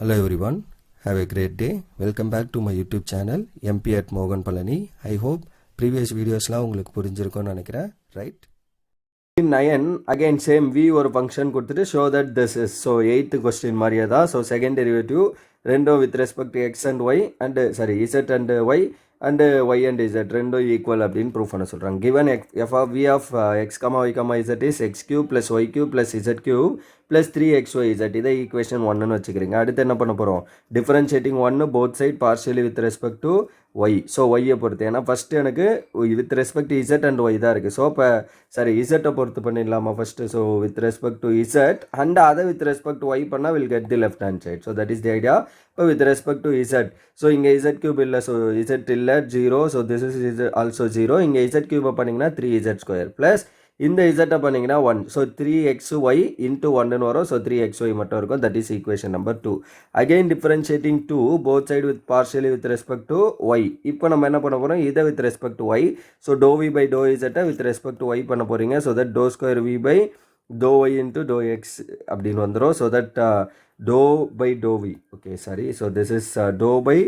Hello everyone, have a great day. Welcome back to my YouTube channel MP at Mogan Palani. I hope previous videosலாம் உங்களுக்கு புரிஞ்சிருக்கும்னு நினைக்கிறேன், right? In 9 again same v ஒரு function கொடுத்துட்டு show that this is, so 8th question மாதிரியே தான். So second derivative ரெண்டும் with respect to x and y and z and y and y and z ரெண்டும் equal அப்படின்னு proof பண்ண சொல்கிறாங்க. given f of v of x, y, z is x cube plus y cube plus z cube plus 3xyz. இதை equation 1ன்னு வச்சுக்கிறீங்க. அடுத்து என்ன பண்ண போகிறோம், differentiating 1 both side partially with respect to Y. So ஒய்யை பொறுத்து, ஏன்னா ஃபஸ்ட்டு எனக்கு with respect z and y தான் இருக்குது. ஸோ இப்போ இசட்டை பொறுத்து பண்ணிடலாமா first. So with respect to z and அதை வித் ரெஸ்பெக்ட் டு ஒய் பண்ணால் will get the left hand side. So that is the idea. இப்போ with respect to z, so இங்கே இசட் கியூப் இல்லை, ஸோ இசட் இல்லை 0. So this is Z also 0. இங்கே Z கியூபை பண்ணிங்கன்னா 3z² plus இந்த இசட்டை பண்ணிங்கன்னா 1. So 3xy into 1ன்னு வரும். So 3xy மட்டும் இருக்கும். That is equation number 2. Again differentiating 2 both side with partially with respect to y. இப்போ நம்ம என்ன பண்ண போகிறோம், இதை with respect to Y. So do v by do இசட்டை வித் ரெஸ்பெக்ட் டு ஒய் பண்ண போகிறீங்க. So that do square we by to y into do x அப்படின்னு வந்துடும். So that do by do v, okay sorry. So this is do by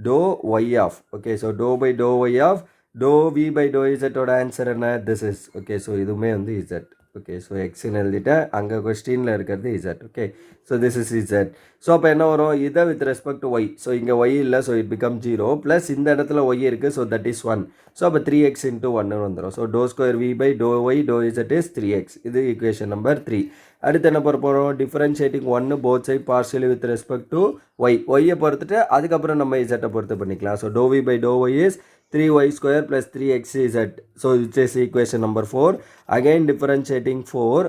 to y of, okay. So do by to y of do v by do இசட்டோட answer என்ன, this is, okay. So இதுவுமே வந்து Z, okay. So எக்ஸ்ன்னு எழுதிட்டேன், அங்கே கொஸ்டினில் இருக்கிறது Z, okay. So this is Z. So அப்போ என்ன வரும், இதை with respect to Y. So இங்கே ஒய் இல்லை, ஸோ இட் பிகம் 0 ப்ளஸ் இந்த இடத்துல ஒய் இருக்குது. So that is 1. ஸோ அப்போ 3x இன்ட்டு 1ன்னு வந்துடும். So to square we by to Y to Z is 3x. இது ஈக்குவேஷன் நம்பர் 3. அடுத்து என்ன பண்ண போகிறோம், differentiating 1 both side partially with respect to y. ஒய்யை பொறுத்துட்டு அதுக்கப்புறம் நம்ம இசட்டை பொறுத்து பண்ணிக்கலாம். So do v by to Y is 3y² plus 3xz. So which is equation number 4. Again differentiating 4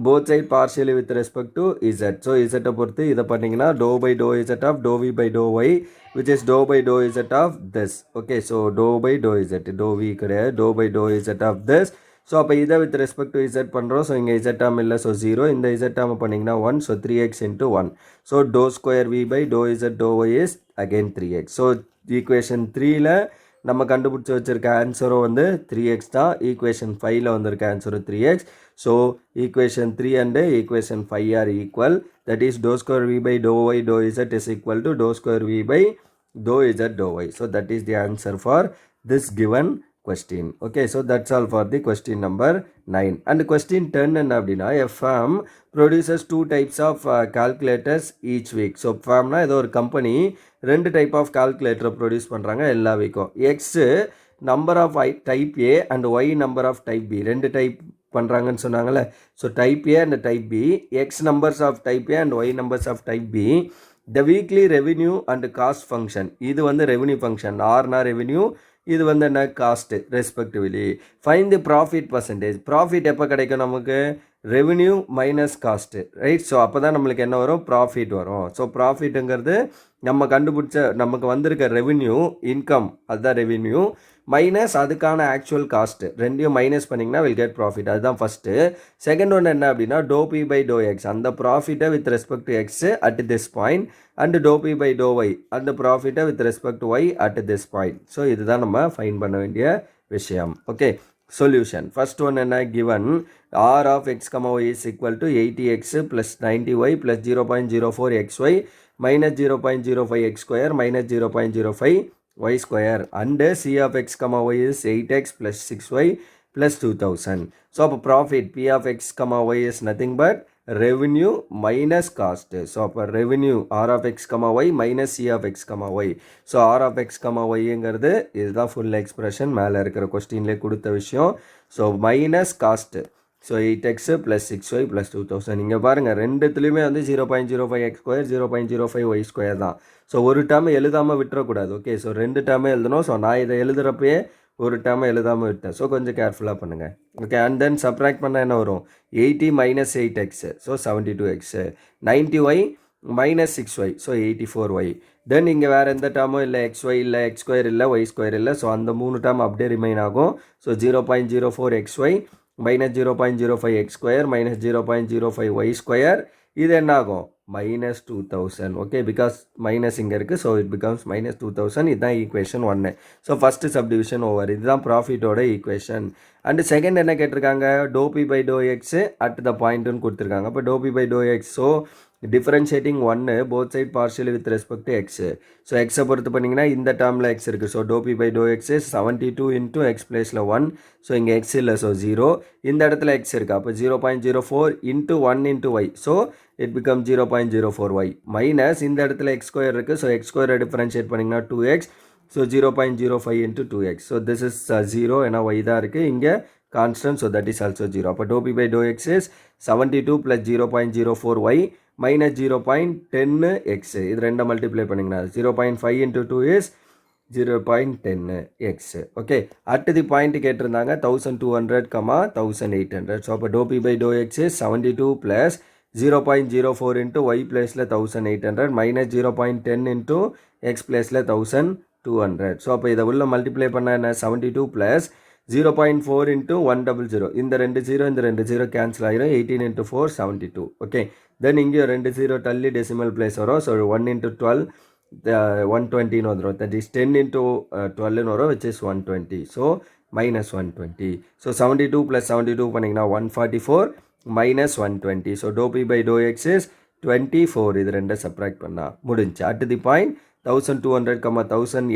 both side partially with respect to z. So z பொறுத்து இதை பண்ணிங்கன்னா doe by doe z of doe v by doe y which is doe by doe z of this. Okay, so doe by doe z, doe v கிடையாது, doe by doe z of this. So அப்போ இதை with respect to z பண்ணுறோம். So இங்கே z term இல்லை, so 0. இந்த z term பண்ணிங்கன்னா 1. So 3x into 1. So to square v by doe z doe y is again 3x. So equation 3ல் நம்ம கண்டுபிடிச்சி வச்சுருக்க ஆன்சரும் வந்து 3x தான். ஈக்குவேஷன் 5ல் வந்திருக்க ஆன்சரும் 3x. So equation 3 and equation 5 are equal. That is doe square we by to Y to Z is equal to doe square we by doe Z doe Y. So that is the answer for this given question. Okay, so that's all for the question number 9. And question 10 என்ன அப்படின்னா, a firm produces 2 types of calculators each week. So firmனா ஏதோ ஒரு company 2 type of கால்குலேட்டரை produce பண்ணுறாங்க எல்லா வீக்கும். X number of type A and y number of type B, 2 type பண்ணுறாங்கன்னு சொன்னாங்கல்ல. So type A and type B, x numbers of type A and y numbers of type B. The weekly revenue and cost function, இது வந்து revenue function. ஆர்னா revenue, இது வந்து என்ன, cost respectively. Find the profit percentage. Profit எப்போ கிடைக்கும் நமக்கு, revenue minus cost, right. So அப்போ தான் நம்மளுக்கு என்ன வரும், ப்ராஃபிட் வரும். ஸோ ப்ராஃபிட்டுங்கிறது நம்ம கண்டுபிடிச்ச நமக்கு வந்திருக்க ரெவென்யூ, இன்கம் அதுதான் ரெவென்யூ, மைனஸ் அதுக்கான ஆக்சுவல் காஸ்ட்டு, ரெண்டையும் மைனஸ் பண்ணிங்கன்னா வில் கெட் ப்ராஃபிட். அதுதான் ஃபஸ்ட்டு. செகண்ட் ஒன்று என்ன அப்படின்னா, do P by to x, அந்த ப்ராஃபிட்டை with respect to x at this point, and do P by to y அந்த ப்ராஃபிட்டை with respect to y at this point. So இதுதான் நம்ம ஃபைன் பண்ண வேண்டிய விஷயம். Okay, solution. ஃபர்ஸ்ட் ஒன் என்ன, given R of x comma Y is equal to 80x plus 90y plus 0.04xy minus 0.05x² minus 0.05y² and c of x comma y is 8x plus 6y plus 2000. So அப்போ profit p of x comma y is nothing but revenue minus cost. So அப்போ revenue r of x comma y minus c of x comma y. So r of x comma yங்கிறது இதுதான் full expression, மேலே இருக்கிற கொஸ்டின்லேயே கொடுத்த விஷயம். So minus cost, so 8x plus 6y plus 2000. இங்கே பாருங்கள் ரெண்டுத்துலேயுமே வந்து 0.05x² 0.05y² தான். ஸோ ஒரு டேர்ம் எழுதாமல் விட்டுறக்கூடாது. ஓகே, ஸோ 2 டேர்மே எழுதணும். ஸோ நான் இதை எழுதுகிறப்பயே ஒரு டேர்மை எழுதாமல் விட்டேன். ஸோ கொஞ்சம் கேர்ஃபுல்லாக பண்ணுங்கள். ஓகே, அண்ட் தென் சப்ராக்ட் பண்ணால் என்ன வரும், 80 minus 8x, so 72x, 90y minus 6y, so 84y. தென் இங்கே வேறு எந்த டேர்மும் இல்லை, xy இல்லை, x² இல்லை, y² இல்லை. ஸோ அந்த 3 டேர்ம் அப்படியே ரிமைன் ஆகும். So 0.04xy minus 0.05x² minus 0.05y², இது என்ன ஆகும், minus 2000. ஓகே, பிகாஸ் மைனஸ் இங்கே இருக்குது. So it becomes minus 2000. இதுதான் equation 1. So first subdivision over. இதுதான் ப்ராஃபிட்டோட ஈக்குவேஷன். அண்டு செகண்ட் என்ன கேட்டிருக்காங்க, do P by to x at the பாயிண்ட்டுன்னு கொடுத்துருக்காங்க. அப்போ to P by to x, so differentiating 1 both side partially with respect to x. So x பொறுத்து பண்ணிங்கன்னா இந்த டேர்மில் x இருக்குது. So to P by to X 72 into X பிளேஸில் 1. So இங்கே x இல்லை, ஸோ 0. இந்த இடத்துல x இருக்குது, அப்போ 0.04 into 1 into y. So it becomes 0.04y minus இந்த இடத்துல x ஸ்கொயர் இருக்குது. ஸோ x ஸ்கொயரை டிஃபரன்ஷியேட் பண்ணிங்கன்னா 2x. So 0.05 into 2x. So this is 0, ஏன்னா y தான் இருக்குது, இங்கே constant. So that is also 0. அப்போ to P by to X 72 plus 0.04y minus 0.10x. இது ரெண்டை மல்டிப்ளை பண்ணிங்கன்னா 0.5 into 2 is 0.10x. Okay, at the point கேட்டிருந்தாங்க 1200, 1800. ஸோ அப்போ to P by to X 72 plus 0.04 into y பிளேஸில் 1800 minus 0.10 into x பிளேஸில் 1200. So அப்போ இதை உள்ள மல்டிப்ளை பண்ண என்ன, 72 ப்ளஸ் 0.4 into 100. இந்த ரெண்டு 0 கேன்சல் ஆகிரும். 18 into 4 72. ஓகே, தென் இங்கே 2 0 தள்ளி டெசிமல் பிளேஸ் வரும். ஸோ 1 into 12 120 வந்துடும். தட் இஸ் 10 into 12 வரும், which is 120. So minus 120. So 72 plus 72 பண்ணிங்கன்னா 144 minus 120. So to P by to x is 24. இது ரெண்டை சப்ராக்ட் பண்ணால் முடிஞ்சு. அட் தி பாயிண்ட் 1200,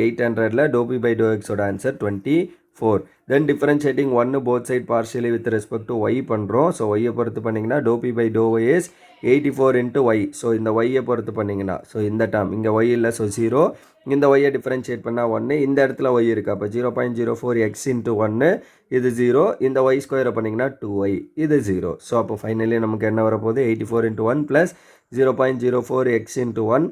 1800ல டோ பி பை டோ எக்ஸோட answer 24. Then differentiating 1 both side partially with respect to y பண்ணுறோம். So ஒய்யை பொறுத்து பண்ணிங்கன்னா do P by to Y is 84 into y. So இந்த ஒய்யை பொறுத்து பண்ணிங்கன்னா, ஸோ இந்த டேர்ம் இங்கே ஒய் இல்லை, ஸோ 0. இந்த ஒய்யை டிஃபரன்ஷியேட் பண்ணால் 1. இந்த இடத்துல ஒய் இருக்குது, அப்போ 0.04 எக்ஸ் இன்ட்டு 1 இது 0. இந்த ஒய் ஸ்கொயரை பண்ணிங்கன்னா 2y இது 0. ஸோ அப்போ ஃபைனலி நமக்கு என்ன வரப்போகுது, 84 into 1 plus 0.04 x into 1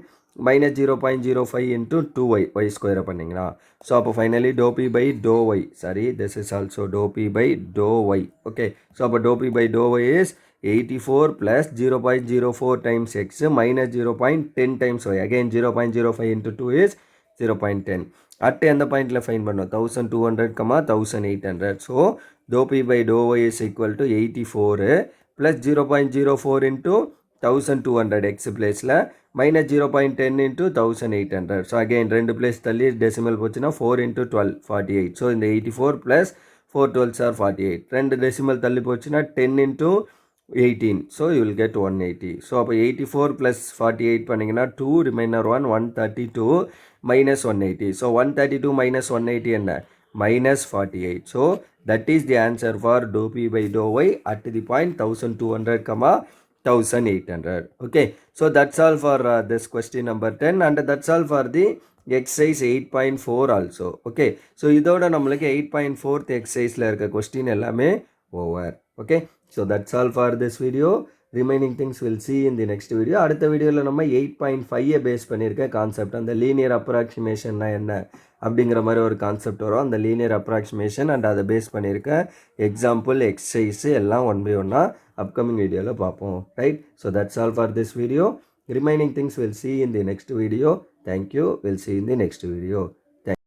minus 0.05 into 2y, y square பண்ணிங்களா. ஸோ அப்போ finally do P by to y, sorry this is also do P by to y. Okay, so அப்போ to P by to Y is 84 plus 0.04 times x minus 0.10 times y. Again 0.05 into 2 is 0.10. at எந்த பாயிண்டில் fine பண்ணோம், 1200, 1800. So to P by to Y is equal to 84 plus 0.04 into 1200 x பிளேஸில் minus 0.10 into 1800. So again ரெண்டு place தள்ளி decimal போச்சுன்னா 4 into 12 48. So இந்த 84 plus 4 12s are 48. ரெண்டு decimal தள்ளி போச்சுன்னா 10 into 18. So you will get 180. So அப்போ 84 plus 48 பண்ணிங்கன்னா 2 ரிமைனர் 1 132 minus 180. ஸோ 132 minus 180 என்ன, minus 48. So that is the answer for dou p by dou y at the point 1200, 1800. Okay, so that's all for this question number 10, and that's all for the exercise 8.4 also. Okay, so இதோட நம்மளுக்கு 8.4th exerciseல இருக்க question எல்லாமே over. Okay, so that's all for this video. Remaining things we'll see in the next video. அடுத்த வீடியோவில் நம்ம 8.5 base பண்ணியிருக்க concept, அந்த linear அப்ராக்சிமேஷன்னா என்ன அப்படிங்கிற மாதிரி ஒரு கான்செப்ட் வரும். அந்த லீனியர் அப்ராக்சிமேஷன் அண்ட் அதை பேஸ் பண்ணியிருக்க எக்ஸாம்பிள் எக்ஸசைஸ் எல்லாம் 1 by 1 அப்கமிங் வீடியோவில் பார்ப்போம். Right, so that's all for this video. Remaining things we'll see in the next video. Thank you. We'll see in the next video.